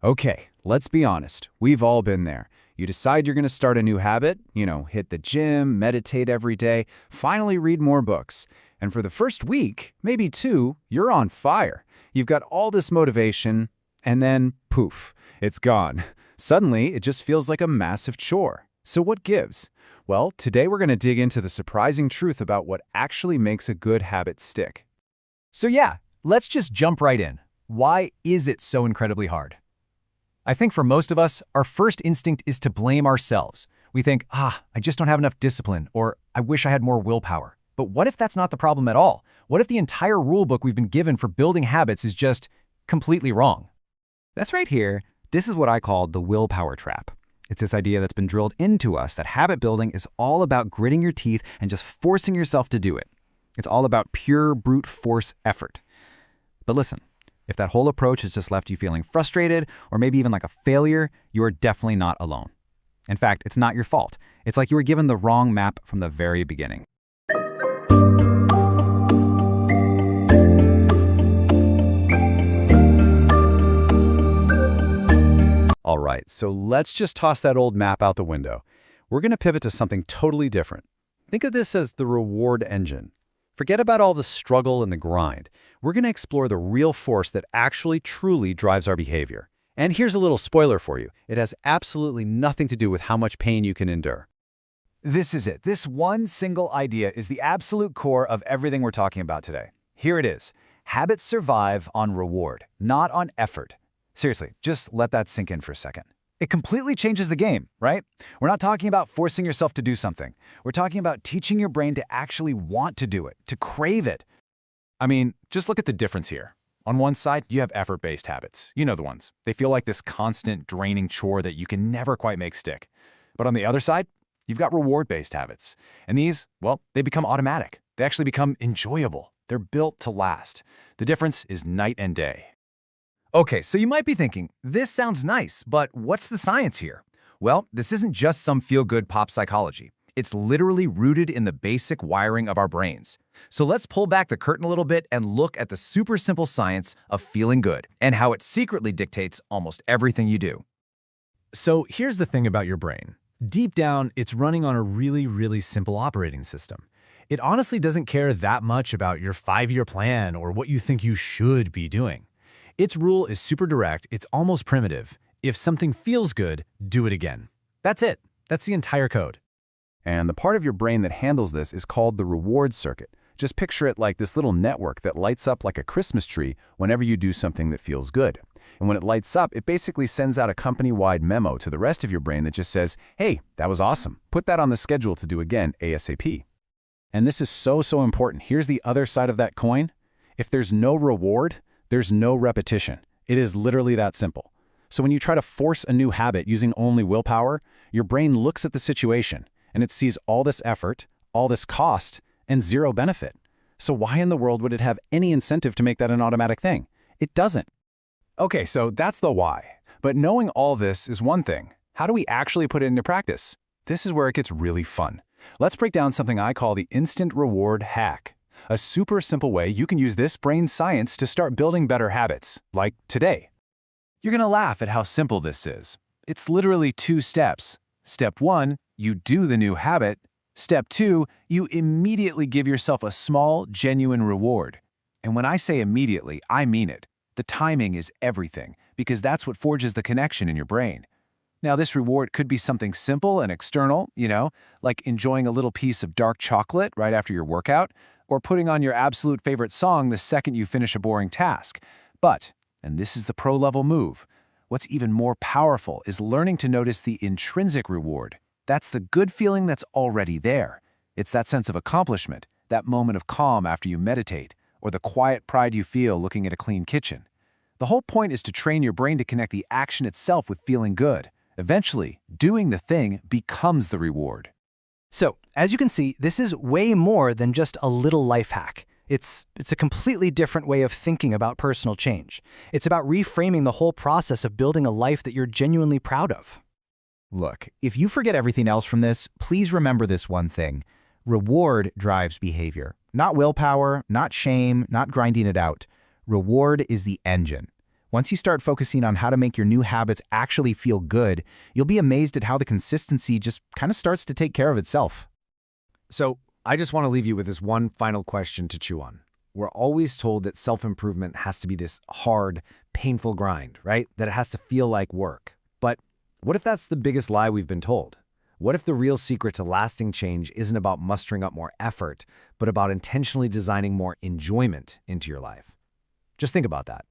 Okay, let's be honest. We've all been there. You decide you're going to start a new habit, hit the gym, meditate every day, finally read more books. And for the first week, maybe two, you're on fire. You've got all this motivation, and then poof, it's gone. Suddenly, it just feels like a massive chore. So what gives? Well, today we're going to dig into the surprising truth about what actually makes a good habit stick. So yeah, let's just jump right in. Why is it so incredibly hard? I think for most of us, our first instinct is to blame ourselves. We think, I just don't have enough discipline, or I wish I had more willpower. But what if that's not the problem at all? What if the entire rulebook we've been given for building habits is just completely wrong? That's right here. This is what I call the willpower trap. It's this idea that's been drilled into us that habit building is all about gritting your teeth and just forcing yourself to do it. It's all about pure brute force effort. But listen, if that whole approach has just left you feeling frustrated or maybe even like a failure, you are definitely not alone. In fact, it's not your fault. It's like you were given the wrong map from the very beginning. All right, so let's just toss that old map out the window. We're going to pivot to something totally different. Think of this as the reward engine. Forget about all the struggle and the grind. We're going to explore the real force that actually truly drives our behavior. And here's a little spoiler for you. It has absolutely nothing to do with how much pain you can endure. This is it. This one single idea is the absolute core of everything we're talking about today. Here it is. Habits survive on reward, not on effort. Seriously, just let that sink in for a second. It completely changes the game, right? We're not talking about forcing yourself to do something. We're talking about teaching your brain to actually want to do it, to crave it. I mean, just look at the difference here. On one side, you have effort-based habits. You know the ones. They feel like this constant, draining chore that you can never quite make stick. But on the other side, you've got reward-based habits. And these, well, they become automatic. They actually become enjoyable. They're built to last. The difference is night and day. Okay, so you might be thinking, this sounds nice, but what's the science here? Well, this isn't just some feel-good pop psychology. It's literally rooted in the basic wiring of our brains. So let's pull back the curtain a little bit and look at the super simple science of feeling good and how it secretly dictates almost everything you do. So here's the thing about your brain. Deep down, it's running on a really simple operating system. It honestly doesn't care that much about your 5-year plan or what you think you should be doing. Its rule is super direct, it's almost primitive. If something feels good, do it again. That's it. That's the entire code. And the part of your brain that handles this is called the reward circuit. Just picture it like this little network that lights up like a Christmas tree whenever you do something that feels good. And when it lights up, it basically sends out a company-wide memo to the rest of your brain that just says, hey, that was awesome. Put that on the schedule to do again ASAP. And this is so important. Here's the other side of that coin. If there's no reward, there's no repetition. It is literally that simple. So when you try to force a new habit using only willpower, your brain looks at the situation and it sees all this effort, all this cost, and zero benefit. So why in the world would it have any incentive to make that an automatic thing? It doesn't. Okay, so that's the why. But knowing all this is one thing. How do we actually put it into practice? This is where it gets really fun. Let's break down something I call the instant reward hack. A super simple way you can use this brain science to start building better habits, like today. You're gonna laugh at how simple this is. It's literally 2 steps. Step 1, you do the new habit. Step 2, you immediately give yourself a small, genuine reward. And when I say immediately, I mean it. The timing is everything, because that's what forges the connection in your brain. Now, this reward could be something simple and external, like enjoying a little piece of dark chocolate right after your workout, or putting on your absolute favorite song the second you finish a boring task. But, and this is the pro-level move, what's even more powerful is learning to notice the intrinsic reward. That's the good feeling that's already there. It's that sense of accomplishment, that moment of calm after you meditate, or the quiet pride you feel looking at a clean kitchen. The whole point is to train your brain to connect the action itself with feeling good. Eventually, doing the thing becomes the reward. So, as you can see, this is way more than just a little life hack. It's a completely different way of thinking about personal change. It's about reframing the whole process of building a life that you're genuinely proud of. Look, if you forget everything else from this, please remember this one thing. Reward drives behavior. Not willpower, not shame, not grinding it out. Reward is the engine. Once you start focusing on how to make your new habits actually feel good, you'll be amazed at how the consistency just kind of starts to take care of itself. So I just want to leave you with this one final question to chew on. We're always told that self-improvement has to be this hard, painful grind, right? That it has to feel like work. But what if that's the biggest lie we've been told? What if the real secret to lasting change isn't about mustering up more effort, but about intentionally designing more enjoyment into your life? Just think about that.